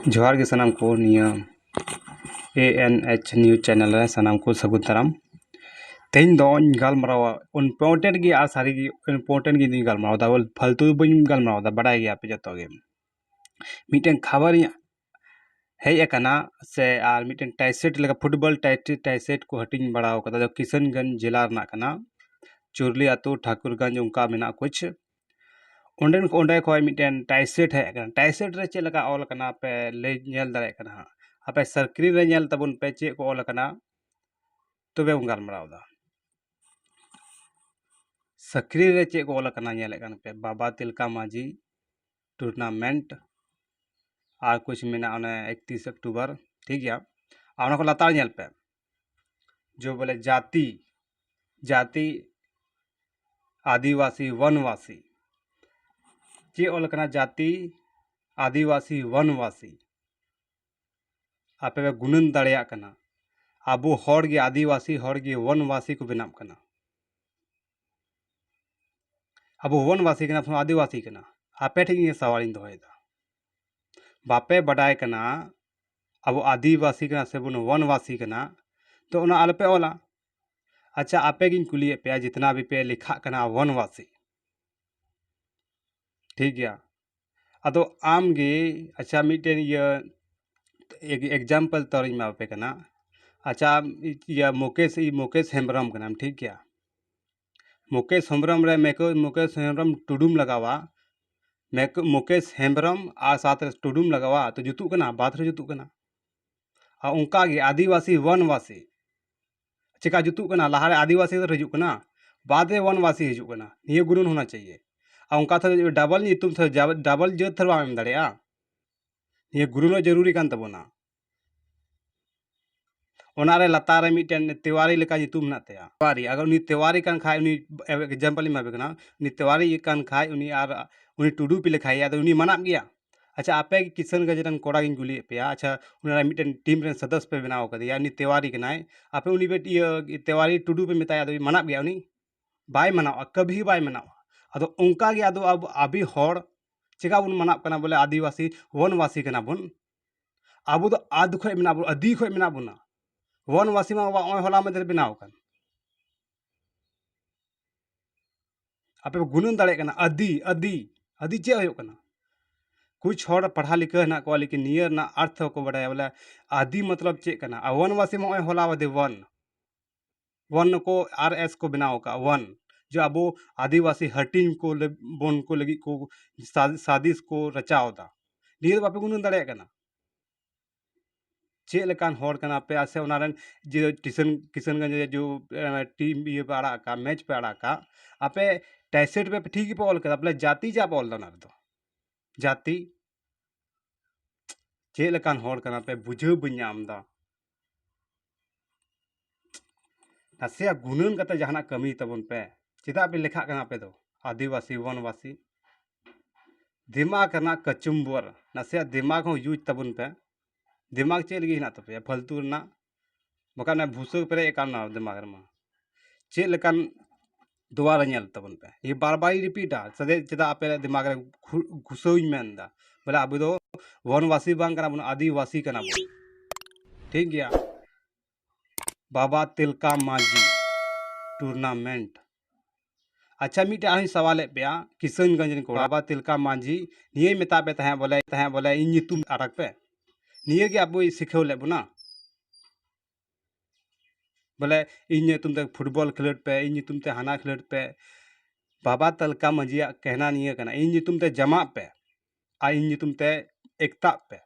जोहार के सनाम को निया ANH न्यूज़ चैनल रे सनाम को सगुन दाराम तेन दोन गालमरावा इम्पोर्टेंट की आ सारी की इम्पोर्टेंट की दी गालमरावा दा फालतू बइन गालमरावा दा बड़ाई गया पे जतो गे मीटें खबर हेज अकना से आर मीटें टाइसेट लगा फुटबॉल टाइसेट को हटिंग बड़ाव कदा जो किशनगंज जिला रना कना चुरली आतु ठाकुरगंज उनका मेना कुछ ओंडे खय मीटें टाइसेट है टाइसेट रे चे लगा ऑल कना पे ले नेल दारे कना आपे सर्करी रे नेल तबुन पे चे को ऑल कना तबे उन गालमराव दा सक्री रे चे को ऑल कना नेल कन पे बाबा तिलका माझी टूर्नामेंट और कुछ मेना 31 अक्टूबर ठीक है और को लतार नेल पे जो बोले जाति जाति आदिवासी वनवासी चे ऑल कना जाति आदिवासी वनवासी आपे गुणन दाड़िया कना आबो हर गे आदिवासी हर गे वनवासी को बनाम कना आबो वनवासी कना तो आदिवासी कना आपे ठीक सवाल दोहदा बापे बडाय कना अब आदिवासी कना से बुन वनवासी कना तो उना आलपे ओला अच्छा आपे गिन कुलिए पे जितना भी पे लिखा कना वनवासी ठीक गया अदो आम गे अच्छा मिटेन ये एग्जाम्पल तौर मा पे कना अच्छा ये मुकेश हेम्ब्रम कना ठीक गया मुकेश हेम्ब्रम रे मुकेश हेम्ब्रम टुडुम लगावा मुकेश हेम्ब्रम आ साथ टुडुम लगावा तो जुतु कना बात रे जुतु कना आ उनका गे आदिवासी वनवासी चिका जुतु कना लहारे आदिवासी तो हिजुक कना बाद में वनवासी हिजुक कना ये गुरुन होना चाहिए आ उनका था डबल नितुम था डबल जत थरवा में दड़िया ये गुरुन जरूरी कान तबोना ओनारे लतारे मिटेन तिवारी लेका नितुम ना तया तिवारी अगर उनी तिवारी कान खाय उनी एग्जांपल मा बेकना उनी तिवारी कान खाय उनी आर उनी टुडू पे लिखाय आदो उनी मनाब गया अच्छा आपे किशनगंज रन कोड़ा गिन गुली पे अच्छा उना मिटेन टीम रन सदस्य पे बनाव कदिया उनी तिवारी कनाय आपे उनी बेट ये तिवारी टुडू पे मिताय आदो मनाब गया उनी बाय मनाव कभी बाय मनाव आदो उनका गे आदो अब अभी हर चिका बुन मनाब कना बोले आदिवासी वनवासी कना बुन आबो दो आद खय मना बु आदि खय मना बुना वनवासी मा होला मदर बनाव कन आपे गुणन दाड़े कना आदि आदि आदि चे होयो कना कुछ हर पढ़ा लिखा ना को लेकिन नियर ना अर्थ को बड़ा बोले आदि मतलब चे कना वनवासी मा होला वदे वन को RS को बनाव का वन जो अब आदिवासी हटिंग को बोन को लगी को साजिश को रचाव दा नियर बापे गुणन दाड़े कना चे लेकान हर कना पे आसे उनारन जो किशनगंज जो टीम ये पे आड़ा का मैच पे आड़ा का आपे टाइसेट पे ठीक पे ऑल कदा बोले जाति जा ऑल दा दो जाति चे लेकान हर कना पे बुझे बन्याम दा नासे गुणन कते जहाना कमी तबन पे चिदा पे लेखा कना पे दो आदिवासी वनवासी दिमाग करना कचुम्बर नासे दिमाग हो यूज तबन पे दिमाग चे लगी ना तपे फालतू ना बकाना भूसो पेरे एकाना दिमाग रमा चे लेकान दोबारा नेल तबन पे ये बार बार रिपीटा सदे चिदा आपे दिमाग रे घुसोई मेंदा बोले अब दो वनवासी बांग कना बन आदिवासी कना बन ठीक गया बाबा तिलका माझी टूर्नामेंट अच्छा मिटा सवाल पे किशनगंज को बाबा तिलका माझी निये मेता पे बोले इन तुम अरक पे निये गे अब सिखेव ले बुना बोले इन तुम ते फुटबॉल खिलट पे इन तुम ते हाना खिलट पे बाबा तिलका माझी कहना निये कना इन तुम ते जमा पे आ इन तुम ते एकता पे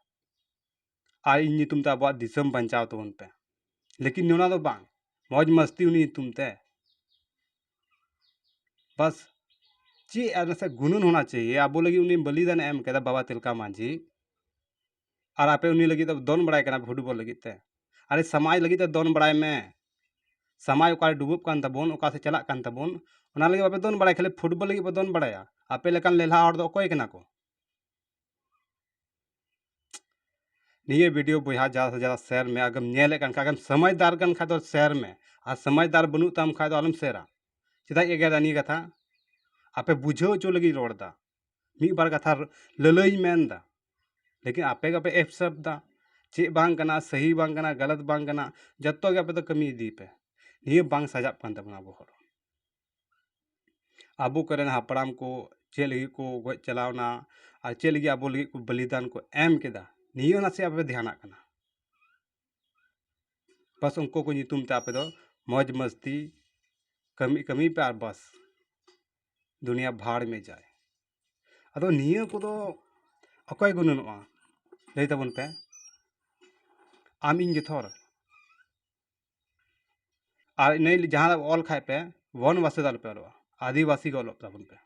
आ इन तुम ते अब दिसम बचाव तबन पे लेकिन नोना दो बांग मौज मस्ती उनी तुम ते बस ची ऐसे गुणन होना चाहिए अब लगी उन्हीं बलिदान एम कदा बाबा तिलका माझी और आपे उन्हीं लगी तो दोन बड़ाई करना फुटबॉल लगी ते अरे समाज लगी तो दोन बड़ाई में समाज ओका डुबुब कान तबोन ओका से चला कान तबोन ओना लगी बापे दोन बड़ाई खाली फुटबॉल लगी दोन बड़ाया आपे लेकान लेला और दो कोई कना को निये वीडियो बुझा ज़्यादा से ज़्यादा शेयर में अगर नेले कान अगर समझदार कान खा तो शेयर में आ समझदार बनू तम खा तो आलम शेरा चिदा एगे दानी कथा आपे बुझो चो लगी रोड़दा मी बार कथा ललई मेनदा लेकिन आपे गपे एफसब दा चे बांग कना सही बांग कना गलत बांग कना जत्तो गे आपे तो कमी इदी पे निये बांग सजाब कान तबना अबो हर अबो करेन हापड़ाम को चे लगी को गज चलावना और चे लगी अबो लगी को बलिदान को एम केदा नियो नासे आपे ध्यान कना बस उनको को नितुम ते आपे दो मौज मस्ती कमी कमी पे और बस दुनिया भाड़ में जाए अदो नियो को दो अकय गुननोआ लई तबन पे आम इन जथोर और नहीं जहाँ ऑल खाए पे वनवासी दाल पे ऑलवा आदिवासी को ऑलोप तबन पे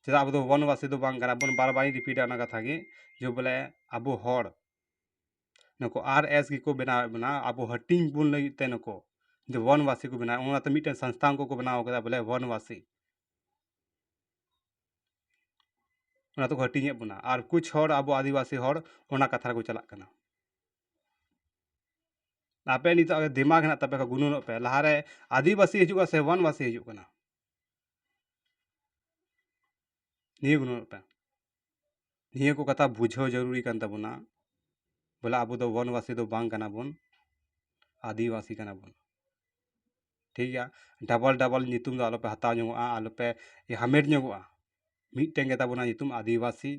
चेदा अब दो वनवासी दो बांग कना बन बार बार रिपीट आना कथा गे जो बोले अबो हड़ नको आर एस की बना बना अबो हटिंग बुन लगी ते नको जो वनवासी को बना उना तो मिटन संस्था को बनाव कदा बोले वनवासी उना तो हटिंग बुना और कुछ हड़ अबो आदिवासी हड़ उना कथा को चला कना आपे नित दिमाग ना तबे गुनुन पे लहारे आदिवासी हिजुगा से वनवासी हिजुग कना निये गुनुन पे निये को कथा बुझो जरूरी कान तबना बोला अबो दो वनवासी दो बांग कना बन आदिवासी कना बन ठीक है डबल डबल नितुम दो आलोपे हताव जोगोआ आलोपे हामेट जोगोआ मिटटें गे ताबोना नितुम आदिवासी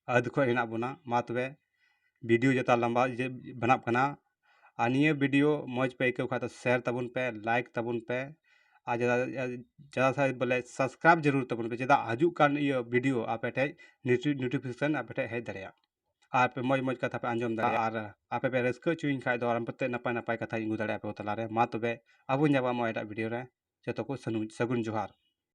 अध खो हेना बोना मा तबे वीडियो जता लंबा बनाब कना और निये वीडियो मौज पे आइकव खा तो शेयर तबन पे लाइक तबन पे और ज़्यादा से बोले सब्सक्राइब जरूर तबन पे चेदा हजूक कान ये वीडियो आपे ठे नोटिफिकेशन आपे ठे हेज दड़िया और पे मौज मौज कथा पे आंजम दड़िया और आपे पे रस्क चुइन खाय दो और पते नपाय नपाय कथा इंगू दड़िया पे तलारे मा तबे अबो ᱧᱟᱯᱟᱢ ᱢᱟ ᱮᱴᱟᱜ वीडियो रे जतो को सगुन जोहार।